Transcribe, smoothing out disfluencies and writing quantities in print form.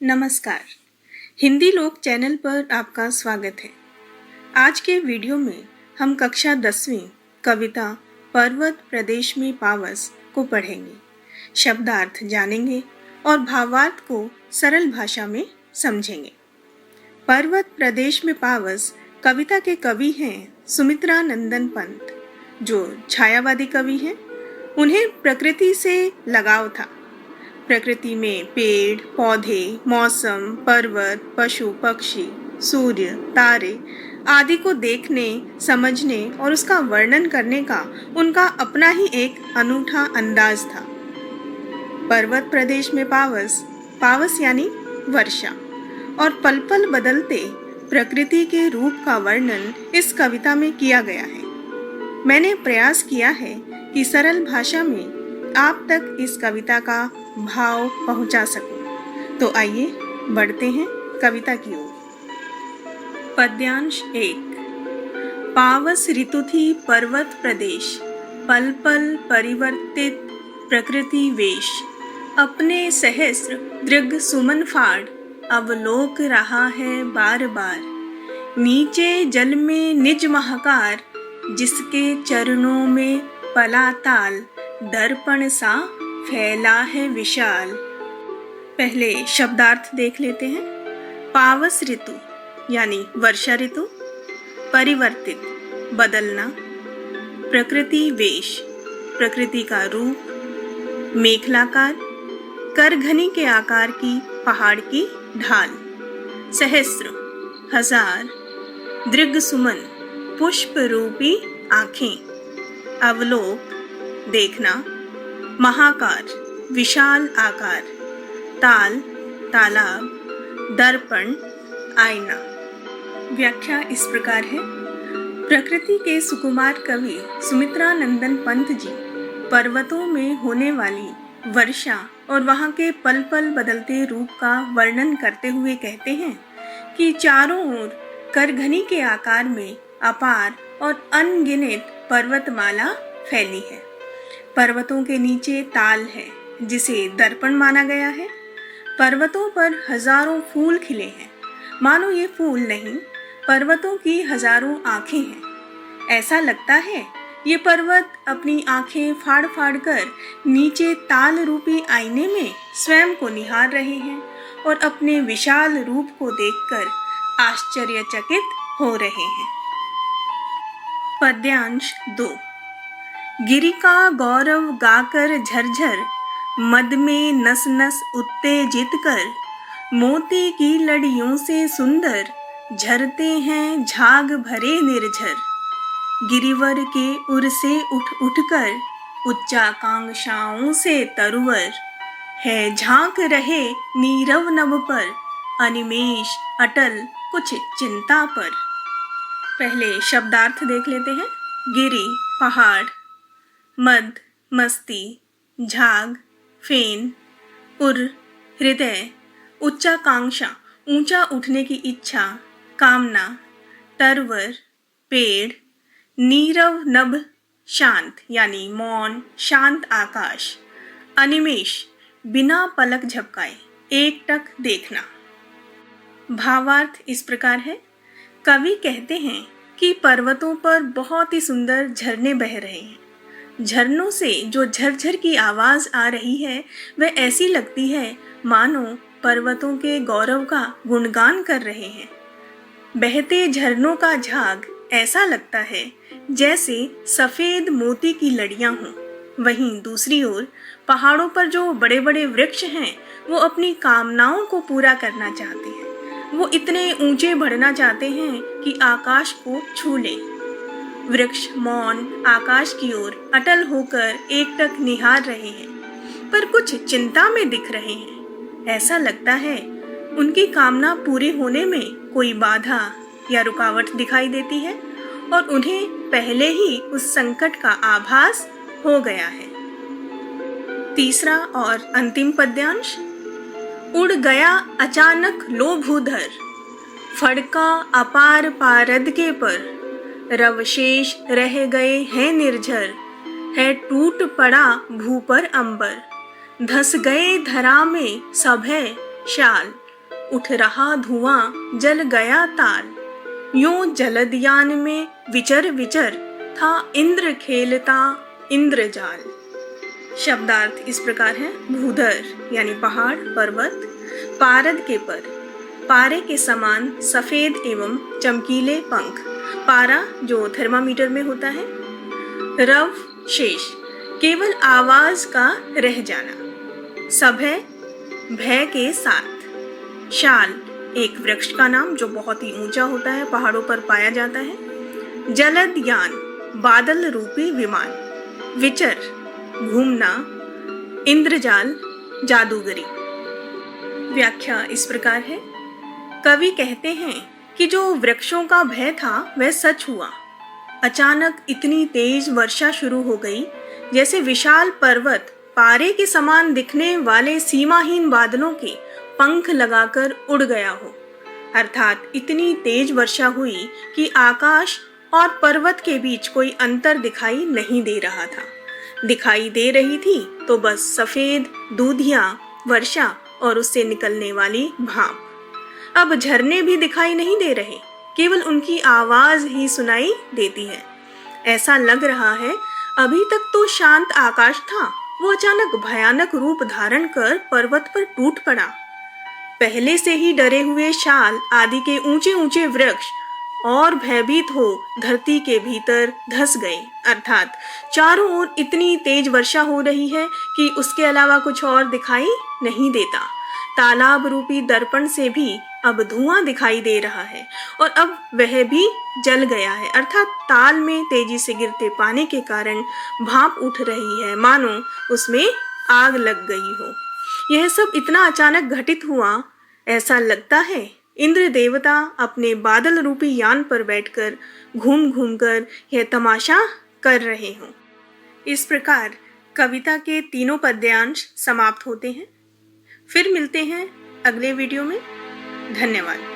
नमस्कार। हिंदी लोक चैनल पर आपका स्वागत है। आज के वीडियो में हम कक्षा 10वीं कविता पर्वत प्रदेश में पावस को पढ़ेंगे, शब्दार्थ जानेंगे और भावार्थ को सरल भाषा में समझेंगे। पर्वत प्रदेश में पावस कविता के कवि हैं सुमित्रा नंदन पंत, जो छायावादी कवि हैं। उन्हें प्रकृति से लगाव था। प्रकृति में पेड़ पौधे, मौसम, पर्वत, पशु पक्षी, सूर्य, तारे आदि को देखने, समझने और उसका वर्णन करने का उनका अपना ही एक अनूठा अंदाज था। पर्वत प्रदेश में पावस यानी वर्षा और पल पल बदलते प्रकृति के रूप का वर्णन इस कविता में किया गया है। मैंने प्रयास किया है कि सरल भाषा में आप तक इस कविता का भाव पहुंचा सकूं। तो आइए बढ़ते हैं कविता की ओर। पद्यांश 1। पावस ऋतु थी पर्वत प्रदेश, पल पल परिवर्तित प्रकृति वेश। अपने सहस्र दृग सुमन फाड़, अवलोक रहा है बार बार। नीचे जल में निज महाकार, जिसके चरणों में पला ताल। दर्पण सा फैला है विशाल। पहले शब्दार्थ देख लेते हैं। पावस ऋतु यानी वर्षा ऋतु, परिवर्तित बदलना, प्रकृति वेश प्रकृति का रूप, मेखलाकार करघनी के आकार की पहाड़ की ढाल, सहस्र हजार, दृग सुमन पुष्प रूपी आंखें, अवलोक देखना, महाकार विशाल आकार, ताल तालाब, दर्पण आईना। व्याख्या इस प्रकार है। प्रकृति के सुकुमार कवि सुमित्रा नंदन पंत जी पर्वतों में होने वाली वर्षा और वहाँ के पल पल बदलते रूप का वर्णन करते हुए कहते हैं कि चारों ओर करघनी के आकार में अपार और अनगिनत पर्वतमाला फैली है। पर्वतों के नीचे ताल है, जिसे दर्पण माना गया है। पर्वतों पर हजारों फूल खिले हैं, मानो ये फूल नहीं, पर्वतों की हजारों आंखें हैं। ऐसा लगता है ये पर्वत अपनी आंखें फाड़ फाड़ कर नीचे ताल रूपी आईने में स्वयं को निहार रहे हैं और अपने विशाल रूप को देखकर आश्चर्यचकित हो रहे हैं। पद्यांश 2। गिरि का गौरव गाकर झरझर, मद में नस नस उत्तेजित कर। मोती की लड़ियों से सुंदर, झरते हैं झाग भरे निर्झर। गिरिवर के उर से उठ उठ कर, उच्चाकांक्षाओं से तरुवर। है झांक रहे नीरव नभ पर, अनिमेष अटल कुछ चिंता पर। पहले शब्दार्थ देख लेते हैं। गिरि पहाड़, मद मस्ती, झाग फेन, उर हृदय, उच्चाकांक्षा ऊंचा उठने की इच्छा, कामना, तरवर पेड़, नीरव नभ शांत यानी मौन शांत आकाश, अनिमेष बिना पलक झपकाए एकटक देखना। भावार्थ इस प्रकार है। कवि कहते हैं कि पर्वतों पर बहुत ही सुंदर झरने बह रहे हैं। झरनों से जो झरझर की आवाज आ रही है वह ऐसी लगती है मानो पर्वतों के गौरव का गुणगान कर रहे हैं। बहते झरनों का झाग ऐसा लगता है जैसे सफेद मोती की लड़ियां हों। वहीं दूसरी ओर पहाड़ों पर जो बड़े बड़े वृक्ष हैं वो अपनी कामनाओं को पूरा करना चाहते हैं। वो इतने ऊंचे बढ़ना चाहते हैं कि आकाश को छू लें। वृक्ष मौन आकाश की ओर अटल होकर एकटक निहार रहे हैं, पर कुछ चिंता में दिख रहे हैं। ऐसा लगता है उनकी कामना पूरी होने में कोई बाधा या रुकावट दिखाई देती है और उन्हें पहले ही उस संकट का आभास हो गया है। तीसरा और अंतिम पद्यांश। उड़ गया अचानक लोभूधर, फड़का अपार पारद के पर। रवशेष रह गए हैं निर्झर, है टूट पड़ा भू पर अंबर। धस गए धरा में सब है शाल, उठ रहा धुआं जल गया ताल, यूं जलदयान में विचर विचर था इंद्र खेलता इंद्रजाल। शब्दार्थ इस प्रकार है। भूधर यानी पहाड़ पर्वत, पारद के पर, पारे के समान सफेद एवं चमकीले पंख, पारा जो थर्मामीटर में होता है। रव शेष केवल आवाज का रह जाना। सभय भय के साथ। शाल एक वृक्ष का नाम जो बहुत ही ऊंचा होता है, पहाड़ों पर पाया जाता है। जलद यान बादल रूपी विमान। विचर घूमना। इंद्रजाल जादूगरी। व्याख्या इस प्रकार है। कवि कहते हैं कि जो वृक्षों का भय था वह सच हुआ। अचानक इतनी तेज वर्षा शुरू हो गई जैसे विशाल पर्वत पारे के समान दिखने वाले सीमाहीन बादलों के पंख लगाकर उड़ गया हो। अर्थात इतनी तेज वर्षा हुई कि आकाश और पर्वत के बीच कोई अंतर दिखाई नहीं दे रहा था। दिखाई दे रही थी तो बस सफेद दूधिया वर्षा और उससे निकलने वाली भाप। अब झरने भी दिखाई नहीं दे रहे, केवल उनकी आवाज ही सुनाई देती है। ऐसा लग रहा है अभी तक तो शांत आकाश था, वो अचानक भयानक रूप धारण कर पर्वत पर टूट पड़ा। पहले से ही डरे हुए शाल आदि के ऊंचे ऊंचे वृक्ष और भयभीत हो धरती के भीतर धंस गए। अर्थात चारों ओर इतनी तेज वर्षा हो रही है कि उसके अलावा कुछ और दिखाई नहीं देता। तालाब रूपी दर्पण से भी अब धुआं दिखाई दे रहा है और अब वह भी जल गया है। अर्थात ताल में तेजी से गिरते पानी के कारण भाप उठ रही है, मानो उसमें आग लग गई हो। यह सब इतना अचानक घटित हुआ, ऐसा लगता है इंद्र देवता अपने बादल रूपी यान पर बैठकर घूम घूम कर यह तमाशा कर रहे हों। इस प्रकार कविता के तीनों पद्यांश समाप्त होते हैं। फिर मिलते हैं अगले वीडियो में। धन्यवाद।